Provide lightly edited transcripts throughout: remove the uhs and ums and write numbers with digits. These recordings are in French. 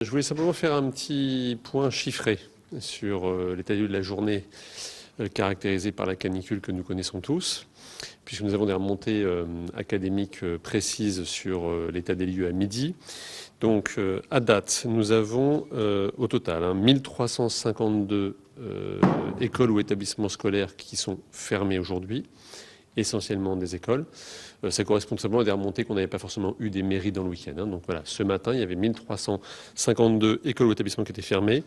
Je voulais simplement faire un petit point chiffré sur l'état des lieux de la journée caractérisée par la canicule que nous connaissons tous, puisque nous avons des remontées académiques précises sur l'état des lieux à midi. Donc à date, nous avons au total 1352 écoles ou établissements scolaires qui sont fermés aujourd'hui, essentiellement des écoles. Ça correspond tout simplement à des remontées qu'on n'avait pas forcément eues des mairies dans le week-end. Donc voilà, ce matin, il y avait 1352 écoles ou établissements qui étaient fermés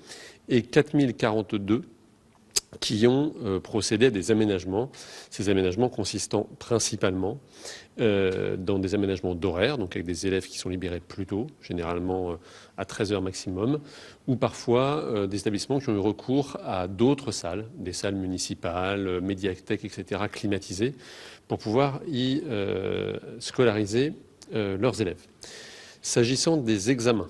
et 4042 qui ont procédé à des aménagements. Ces aménagements consistant principalement dans des aménagements d'horaire, donc avec des élèves qui sont libérés plus tôt, généralement à 13h maximum, ou parfois des établissements qui ont eu recours à d'autres salles, des salles municipales, médiathèques, etc., climatisées, pour pouvoir y scolariser leurs élèves. S'agissant des examens,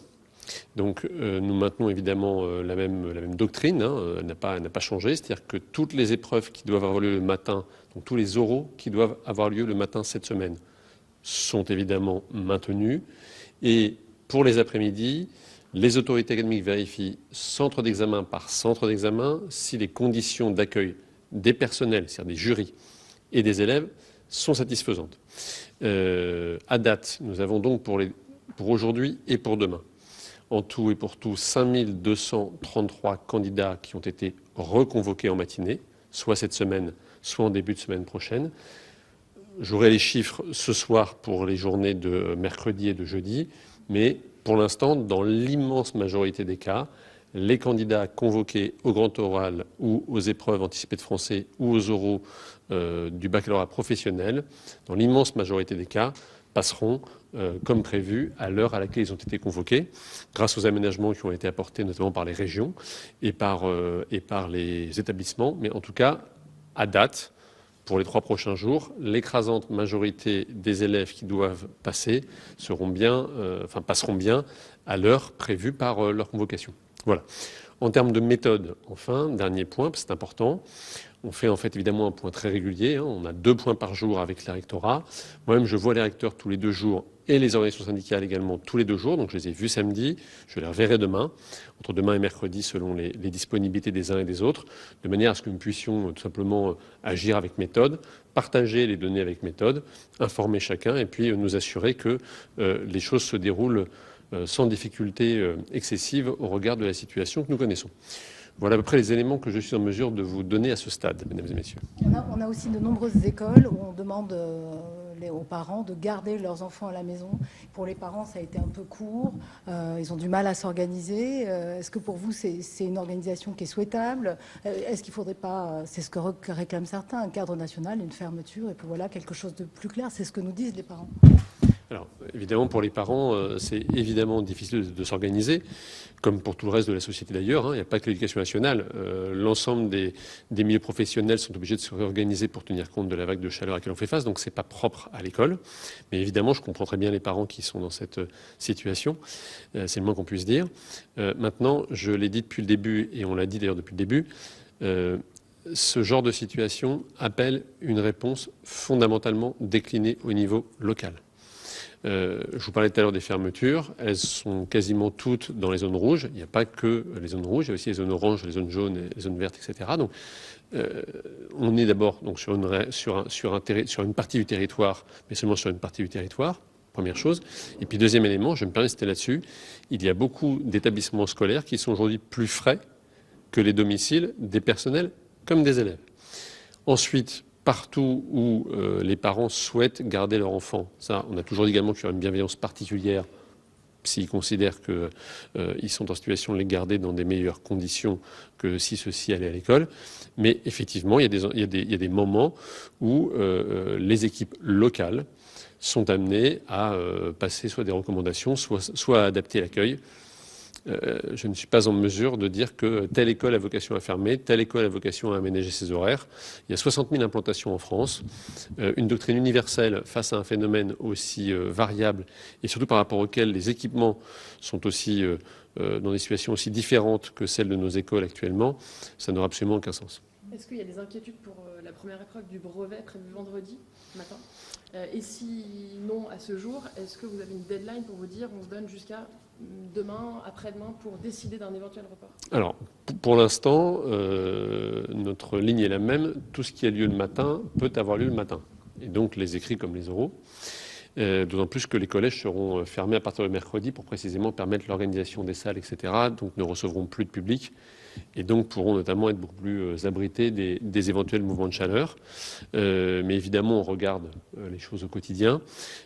donc nous maintenons évidemment la même doctrine, elle n'a pas changé, c'est-à-dire que toutes les épreuves qui doivent avoir lieu le matin, donc tous les oraux qui doivent avoir lieu le matin cette semaine, sont évidemment maintenus. Et pour les après-midi, les autorités académiques vérifient centre d'examen par centre d'examen si les conditions d'accueil des personnels, c'est-à-dire des jurys et des élèves, sont satisfaisantes. À date, nous avons donc pour aujourd'hui et pour demain, en tout et pour tout, 5233 candidats qui ont été reconvoqués en matinée, soit cette semaine, soit en début de semaine prochaine. J'aurai les chiffres ce soir pour les journées de mercredi et de jeudi, mais pour l'instant, dans l'immense majorité des cas, les candidats convoqués au grand oral ou aux épreuves anticipées de français ou aux oraux du baccalauréat professionnel, dans l'immense majorité des cas, passeront comme prévu à l'heure à laquelle ils ont été convoqués, grâce aux aménagements qui ont été apportés notamment par les régions et par les établissements. Mais en tout cas, à date, pour les 3 prochains jours, l'écrasante majorité des élèves qui doivent passer passeront bien à l'heure prévue par leur convocation. Voilà. En termes de méthode, enfin, dernier point, c'est important. On fait en fait évidemment un point très régulier. On a 2 points par jour avec les rectorats. Moi-même, je vois les recteurs tous les 2 jours et les organisations syndicales également tous les 2 jours. Donc je les ai vus samedi, je les reverrai demain, entre demain et mercredi selon les disponibilités des uns et des autres, de manière à ce que nous puissions tout simplement agir avec méthode, partager les données avec méthode, informer chacun et puis nous assurer que les choses se déroulent sans difficulté excessive au regard de la situation que nous connaissons. Voilà à peu près les éléments que je suis en mesure de vous donner à ce stade, mesdames et messieurs. On a aussi de nombreuses écoles où on demande aux parents de garder leurs enfants à la maison. Pour les parents, ça a été un peu court. Ils ont du mal à s'organiser. Est-ce que pour vous, c'est une organisation qui est souhaitable? Est-ce qu'il ne faudrait pas, c'est ce que réclament certains, un cadre national, une fermeture, et puis voilà, quelque chose de plus clair? C'est ce que nous disent les parents. Alors, évidemment, pour les parents, c'est évidemment difficile de s'organiser, comme pour tout le reste de la société d'ailleurs. Il n'y a pas que l'éducation nationale. L'ensemble des milieux professionnels sont obligés de se réorganiser pour tenir compte de la vague de chaleur à laquelle on fait face. Donc, ce n'est pas propre à l'école. Mais évidemment, je comprends très bien les parents qui sont dans cette situation. C'est le moins qu'on puisse dire. Maintenant, je l'ai dit depuis le début, et on l'a dit d'ailleurs depuis le début, ce genre de situation appelle une réponse fondamentalement déclinée au niveau local. Je vous parlais tout à l'heure des fermetures. Elles sont quasiment toutes dans les zones rouges. Il n'y a pas que les zones rouges, il y a aussi les zones oranges, les zones jaunes, les zones vertes, etc. Donc, on est d'abord donc, sur une partie du territoire, mais seulement sur une partie du territoire. Première chose. Et puis deuxième élément, je me permets de citer là-dessus, il y a beaucoup d'établissements scolaires qui sont aujourd'hui plus frais que les domiciles des personnels comme des élèves. Ensuite, partout où les parents souhaitent garder leur enfant, ça, on a toujours dit également qu'il y aura une bienveillance particulière s'ils considèrent qu'ils sont en situation de les garder dans des meilleures conditions que si ceux-ci allaient à l'école. Mais effectivement, il y a des moments où les équipes locales sont amenées à passer soit des recommandations, soit à adapter l'accueil. Je ne suis pas en mesure de dire que telle école a vocation à fermer, telle école a vocation à aménager ses horaires. Il y a 60 000 implantations en France. Une doctrine universelle face à un phénomène aussi variable et surtout par rapport auquel les équipements sont aussi dans des situations aussi différentes que celles de nos écoles actuellement, ça n'aura absolument aucun sens. Est-ce qu'il y a des inquiétudes pour la première épreuve du brevet prévue vendredi matin? Et si non, à ce jour, est-ce que vous avez une deadline pour vous dire on se donne jusqu'à demain, après-demain, pour décider d'un éventuel report? Alors, pour l'instant, notre ligne est la même. Tout ce qui a lieu le matin peut avoir lieu le matin. Et donc les écrits comme les oraux. D'autant plus que les collèges seront fermés à partir de mercredi pour précisément permettre l'organisation des salles, etc. Donc ne recevront plus de public et donc pourront notamment être beaucoup plus abrités des éventuels mouvements de chaleur. Mais évidemment, on regarde les choses au quotidien.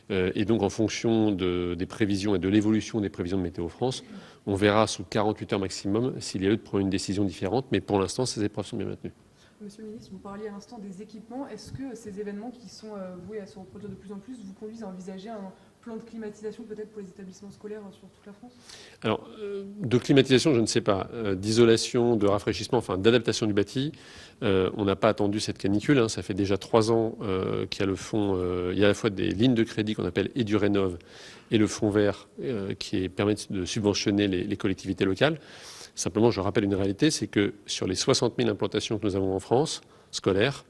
Et donc en fonction des prévisions et de l'évolution des prévisions de Météo France, on verra sous 48 heures maximum s'il y a lieu de prendre une décision différente. Mais pour l'instant, ces épreuves sont bien maintenues. Monsieur le ministre, vous parliez à l'instant des équipements. Est-ce que ces événements qui sont voués à se reproduire de plus en plus vous conduisent à envisager un plan de climatisation peut-être pour les établissements scolaires sur toute la France? Alors, de climatisation, je ne sais pas. D'isolation, de rafraîchissement, enfin d'adaptation du bâti, on n'a pas attendu cette canicule. Hein. Ça fait déjà 3 ans qu'il y a le fonds, il y a à la fois des lignes de crédit qu'on appelle EduRénov et le fonds vert qui permet de subventionner les collectivités locales. Simplement, je rappelle une réalité, c'est que sur les 60 000 implantations que nous avons en France, scolaires,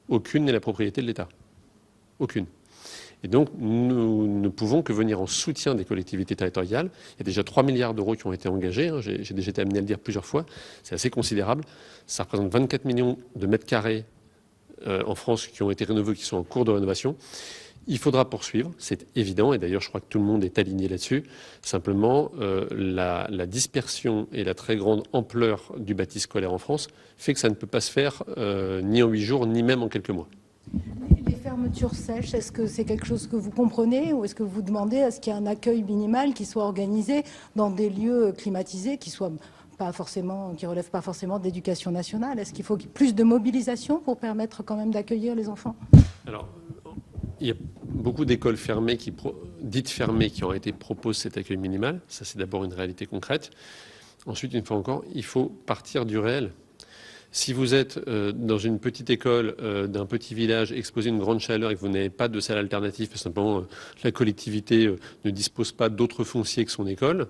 aucune n'est la propriété de l'État. Aucune. Et donc, nous ne pouvons que venir en soutien des collectivités territoriales. Il y a déjà 3 milliards d'euros qui ont été engagés. Hein. J'ai déjà été amené à le dire plusieurs fois. C'est assez considérable. Ça représente 24 millions de mètres carrés en France qui ont été rénovés, qui sont en cours de rénovation. Il faudra poursuivre, c'est évident, et d'ailleurs je crois que tout le monde est aligné là-dessus. Simplement, la dispersion et la très grande ampleur du bâti scolaire en France fait que ça ne peut pas se faire ni en 8 jours, ni même en quelques mois. Les fermetures sèches, est-ce que c'est quelque chose que vous comprenez ou est-ce que vous demandez à ce qu'il y ait un accueil minimal qui soit organisé dans des lieux climatisés, qui relèvent pas forcément d'éducation nationale? Est-ce qu'il faut plus de mobilisation pour permettre quand même d'accueillir les enfants? Alors, il y a beaucoup d'écoles fermées, dites fermées, qui ont été proposées cet accueil minimal. Ça, c'est d'abord une réalité concrète. Ensuite, une fois encore, il faut partir du réel. Si vous êtes dans une petite école d'un petit village exposé à une grande chaleur et que vous n'avez pas de salle alternative, parce que simplement la collectivité ne dispose pas d'autres fonciers que son école,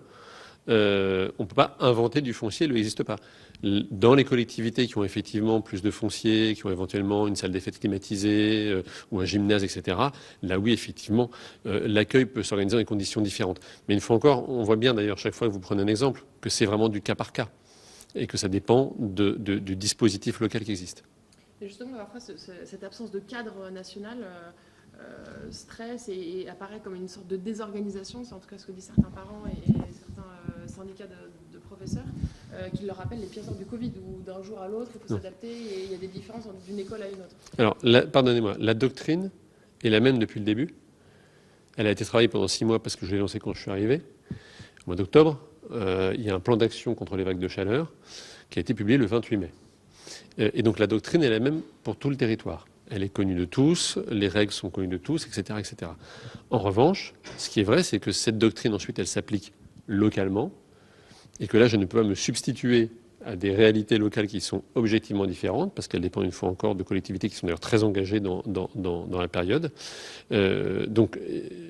on ne peut pas inventer du foncier, il n'existe pas. Dans les collectivités qui ont effectivement plus de foncier, qui ont éventuellement une salle des fêtes climatisée ou un gymnase, etc., là oui, effectivement, l'accueil peut s'organiser dans des conditions différentes. Mais une fois encore, on voit bien d'ailleurs, chaque fois que vous prenez un exemple, que c'est vraiment du cas par cas et que ça dépend du dispositif local qui existe. Et justement, parfois, cette absence de cadre national stresse et apparaît comme une sorte de désorganisation, c'est en tout cas ce que disent certains parents et certains syndicats de professeurs, qui leur rappellent les pires heures du Covid, où d'un jour à l'autre, il faut s'adapter et il y a des différences d'une école à une autre. Alors, pardonnez-moi, la doctrine est la même depuis le début. Elle a été travaillée pendant 6 mois parce que je l'ai lancée quand je suis arrivé, au mois d'octobre. Il y a un plan d'action contre les vagues de chaleur qui a été publié le 28 mai. Et donc la doctrine est la même pour tout le territoire. Elle est connue de tous, les règles sont connues de tous, etc., etc. En revanche, ce qui est vrai, c'est que cette doctrine, ensuite, elle s'applique localement et que là, je ne peux pas me substituer à des réalités locales qui sont objectivement différentes, parce qu'elles dépendent une fois encore de collectivités qui sont d'ailleurs très engagées dans la période. Donc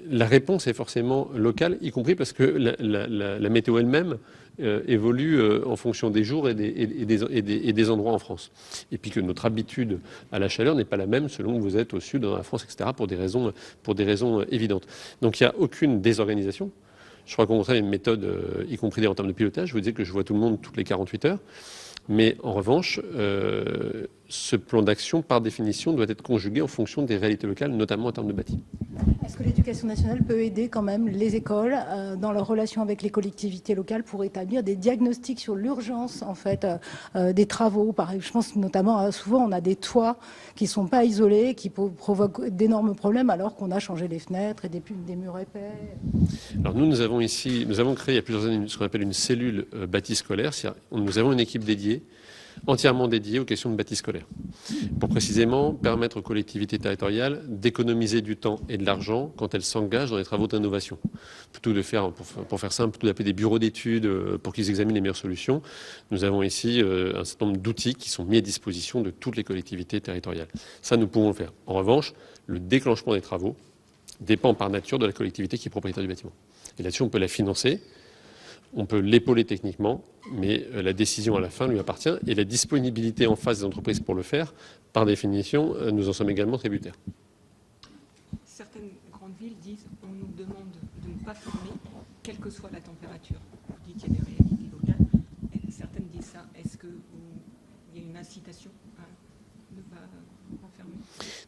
la réponse est forcément locale, y compris parce que la météo elle-même évolue en fonction des jours et des endroits en France. Et puis que notre habitude à la chaleur n'est pas la même selon que vous êtes au sud, dans la France, etc., pour des raisons évidentes. Donc il n'y a aucune désorganisation. Je crois qu'au contraire, il y a une méthode, y compris en termes de pilotage. Je vous disais que je vois tout le monde toutes les 48 heures. Mais en revanche, ce plan d'action, par définition, doit être conjugué en fonction des réalités locales, notamment en termes de bâti. Est-ce que l'éducation nationale peut aider quand même les écoles dans leur relation avec les collectivités locales pour établir des diagnostics sur l'urgence en fait des travaux? Je pense notamment souvent on a des toits qui sont pas isolés, qui provoquent d'énormes problèmes alors qu'on a changé les fenêtres et des murs épais. Alors nous avons créé il y a plusieurs années ce qu'on appelle une cellule bâti scolaire. Nous avons une équipe dédiée, entièrement dédiée aux questions de bâti scolaire, pour précisément permettre aux collectivités territoriales d'économiser du temps et de l'argent quand elles s'engagent dans les travaux de rénovation. Plutôt de faire, pour faire simple, plutôt d'appeler des bureaux d'études pour qu'ils examinent les meilleures solutions. Nous avons ici un certain nombre d'outils qui sont mis à disposition de toutes les collectivités territoriales. Ça, nous pouvons le faire. En revanche, le déclenchement des travaux dépend par nature de la collectivité qui est propriétaire du bâtiment. Et là-dessus, on peut la financer. On peut l'épauler techniquement, mais la décision à la fin lui appartient et la disponibilité en face des entreprises pour le faire, par définition, nous en sommes également tributaires. Certaines grandes villes disent on nous demande de ne pas fermer, quelle que soit la température. Vous dites qu'il y a des réalités locales. Et certaines disent ça. Est-ce qu'il y a une incitation à ne pas fermer?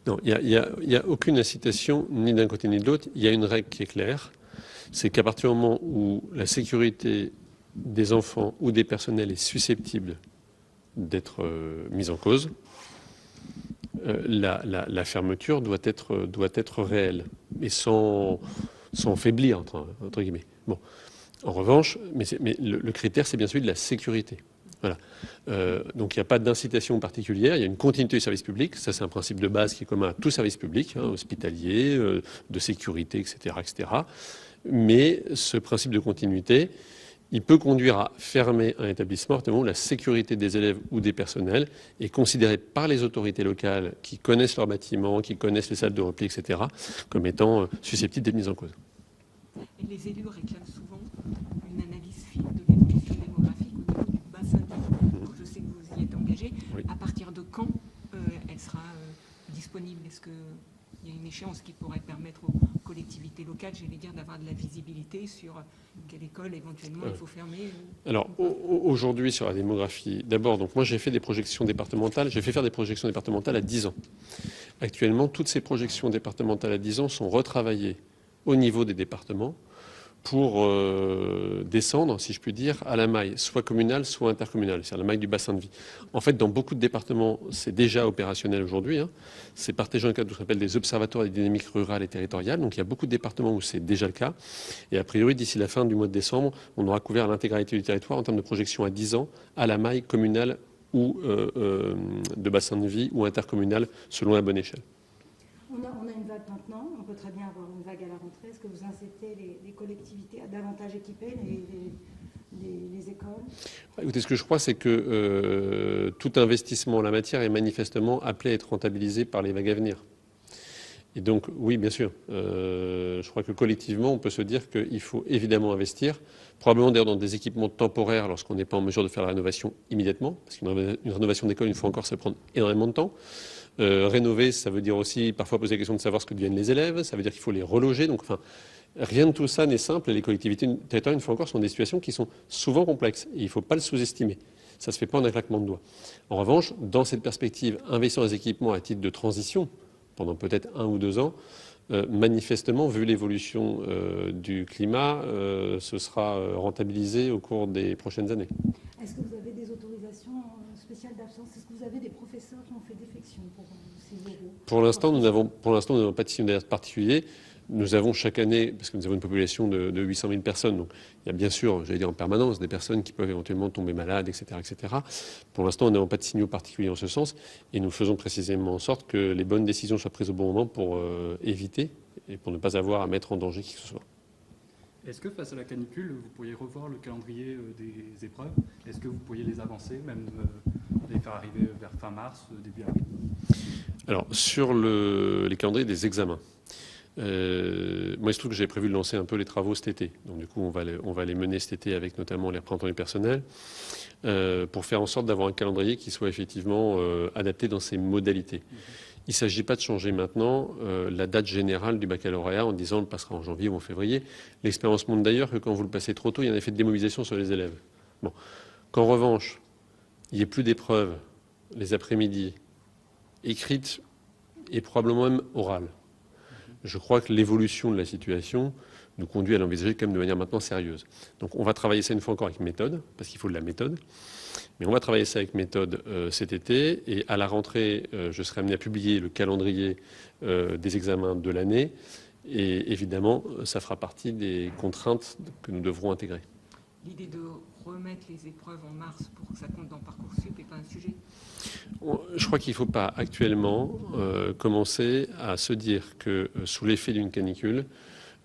Non, il y a aucune incitation, ni d'un côté ni de l'autre. Il y a une règle qui est claire. C'est qu'à partir du moment où la sécurité des enfants ou des personnels est susceptible d'être mise en cause, la fermeture doit être réelle et sans faiblir, entre guillemets. Bon. En revanche, mais le critère, c'est bien celui de la sécurité. Voilà. Donc il n'y a pas d'incitation particulière, il y a une continuité du service public, ça c'est un principe de base qui est commun à tout service public, hospitalier, de sécurité, etc., etc. Mais ce principe de continuité, il peut conduire à fermer un établissement à partir du moment où la sécurité des élèves ou des personnels est considérée par les autorités locales qui connaissent leurs bâtiments, qui connaissent les salles de repli, etc., comme étant susceptibles d'être mises en cause. Et les élus réclament souvent une analyse fine de l'évolution démographique au niveau du bassin de vie. Donc je sais que vous y êtes engagé. Oui. À partir de quand elle sera disponible? Est-ce qu'il y a une échéance qui pourrait permettre aux collectivités locales, j'allais dire, d'avoir de la visibilité sur quelle école éventuellement il faut fermer? Alors aujourd'hui sur la démographie, d'abord, donc moi j'ai fait des projections départementales, j'ai fait faire des projections départementales à 10 ans. Actuellement, toutes ces projections départementales à 10 ans sont retravaillées au niveau des départements pour descendre, si je puis dire, à la maille, soit communale, soit intercommunale, c'est-à-dire la maille du bassin de vie. En fait, dans beaucoup de départements, c'est déjà opérationnel aujourd'hui. C'est partagé dans le cadre de ce qu'on appelle des observatoires des dynamiques rurales et territoriales. Donc il y a beaucoup de départements où c'est déjà le cas. Et a priori, d'ici la fin du mois de décembre, on aura couvert l'intégralité du territoire en termes de projection à 10 ans, à la maille communale ou de bassin de vie ou intercommunale, selon la bonne échelle. On a une vague maintenant, on peut très bien avoir une vague à la rentrée. Est-ce que vous incitez les collectivités à davantage équiper les écoles? Écoutez, ce que je crois, c'est que tout investissement en la matière est manifestement appelé à être rentabilisé par les vagues à venir. Et donc, oui, bien sûr, je crois que collectivement, on peut se dire qu'il faut évidemment investir, probablement d'ailleurs dans des équipements temporaires lorsqu'on n'est pas en mesure de faire la rénovation immédiatement, parce qu'une rénovation d'école, une fois encore, ça peut prendre énormément de temps. Rénover, ça veut dire aussi parfois poser la question de savoir ce que deviennent les élèves, ça veut dire qu'il faut les reloger. Donc, enfin, rien de tout ça n'est simple et les collectivités territoriales, une fois encore, sont des situations qui sont souvent complexes et il ne faut pas le sous-estimer. Ça ne se fait pas en un claquement de doigts. En revanche, dans cette perspective, investir dans les équipements à titre de transition, pendant peut-être 1 ou 2 ans, manifestement, vu l'évolution du climat, ce sera rentabilisé au cours des prochaines années. Est-ce que vous avez des autorisations spéciales d'absence? Est-ce que vous avez des professeurs qui ont fait défection pour ces euros? Pour l'instant, nous n'avons pas de signe d'alerte particulier. Nous avons chaque année, parce que nous avons une population de 800 000 personnes, donc il y a bien sûr, j'allais dire en permanence, des personnes qui peuvent éventuellement tomber malades, etc., etc. Pour l'instant, nous n'avons pas de signaux particuliers en ce sens, et nous faisons précisément en sorte que les bonnes décisions soient prises au bon moment pour éviter et pour ne pas avoir à mettre en danger qui que ce soit. Est-ce que face à la canicule, vous pourriez revoir le calendrier des épreuves? Est-ce que vous pourriez les avancer, même les faire arriver vers fin mars, début avril? Alors, sur les calendriers des examens, moi, il se trouve que j'ai prévu de lancer un peu les travaux cet été. Donc, du coup, on va les mener cet été avec notamment les représentants du personnel pour faire en sorte d'avoir un calendrier qui soit effectivement adapté dans ses modalités. Il ne s'agit pas de changer maintenant la date générale du baccalauréat en disant on le passera en janvier ou en février. L'expérience montre d'ailleurs que quand vous le passez trop tôt, il y a un effet de démobilisation sur les élèves. Bon. Qu'en revanche, il n'y ait plus d'épreuves les après-midi écrites et probablement même orales. Je crois que l'évolution de la situation nous conduit à l'envisager quand même de manière maintenant sérieuse. Donc on va travailler ça une fois encore avec méthode, parce qu'il faut de la méthode. Mais on va travailler ça avec méthode cet été, et à la rentrée, je serai amené à publier le calendrier des examens de l'année, et évidemment, ça fera partie des contraintes que nous devrons intégrer. L'idée de remettre les épreuves en mars pour que ça compte dans Parcoursup n'est pas un sujet? Je crois qu'il ne faut pas actuellement commencer à se dire que sous l'effet d'une canicule,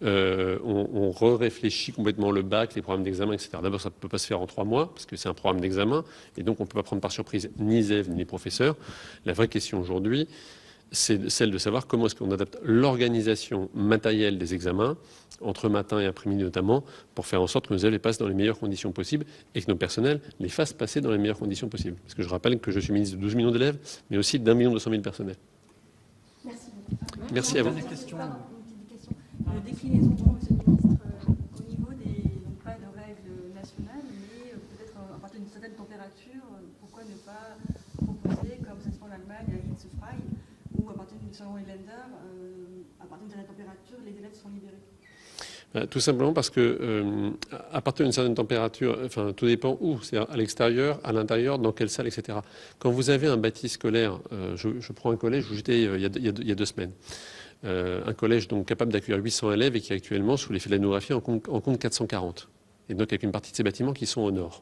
on réfléchit complètement le bac, les programmes d'examen, etc. D'abord, ça ne peut pas se faire en 3 mois, parce que c'est un programme d'examen, et donc on ne peut pas prendre par surprise ni les élèves ni les professeurs. La vraie question aujourd'hui, c'est celle de savoir comment est-ce qu'on adapte l'organisation matérielle des examens, entre matin et après-midi notamment, pour faire en sorte que nos élèves les passent dans les meilleures conditions possibles et que nos personnels les fassent passer dans les meilleures conditions possibles. Parce que je rappelle que je suis ministre de 12 millions d'élèves, mais aussi d'1 200 000 personnels. Merci. Merci à vous. Déclinaison, monsieur le ministre, au niveau des certaine température, pourquoi ne pas proposer, comme ça se fait en Allemagne avec Hitzefrei, où à partir d'une selon les Länder, à partir d'une certaine température, les élèves sont libérés? Tout simplement parce que à partir d'une certaine température, enfin tout dépend où, c'est-à-dire à l'extérieur, à l'intérieur, dans quelle salle, etc. Quand vous avez un bâti scolaire, je prends un collège où j'étais il y a 2 semaines, un collège donc capable d'accueillir 800 élèves et qui actuellement, sous l'effet de la démographie, en compte 440. Et donc avec une partie de ces bâtiments qui sont au nord.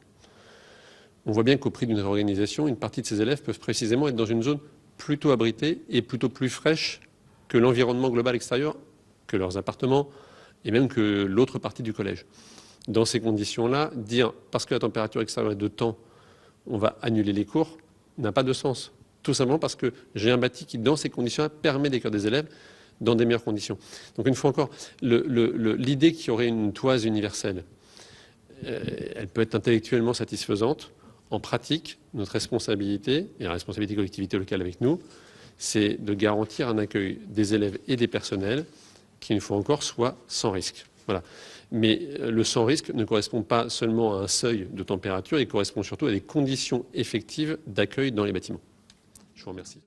On voit bien qu'au prix d'une réorganisation, une partie de ces élèves peuvent précisément être dans une zone plutôt abritée et plutôt plus fraîche que l'environnement global extérieur, que leurs appartements, et même que l'autre partie du collège. Dans ces conditions-là, dire parce que la température extérieure est de temps, on va annuler les cours, n'a pas de sens. Tout simplement parce que j'ai un bâti qui, dans ces conditions-là, permet d'accueillir des élèves dans des meilleures conditions. Donc une fois encore, l'idée qu'il y aurait une toise universelle, elle peut être intellectuellement satisfaisante. En pratique, notre responsabilité, et la responsabilité des collectivités locales avec nous, c'est de garantir un accueil des élèves et des personnels qui, une fois encore, soit sans risque. Voilà. Mais le sans risque ne correspond pas seulement à un seuil de température, il correspond surtout à des conditions effectives d'accueil dans les bâtiments. Je vous remercie.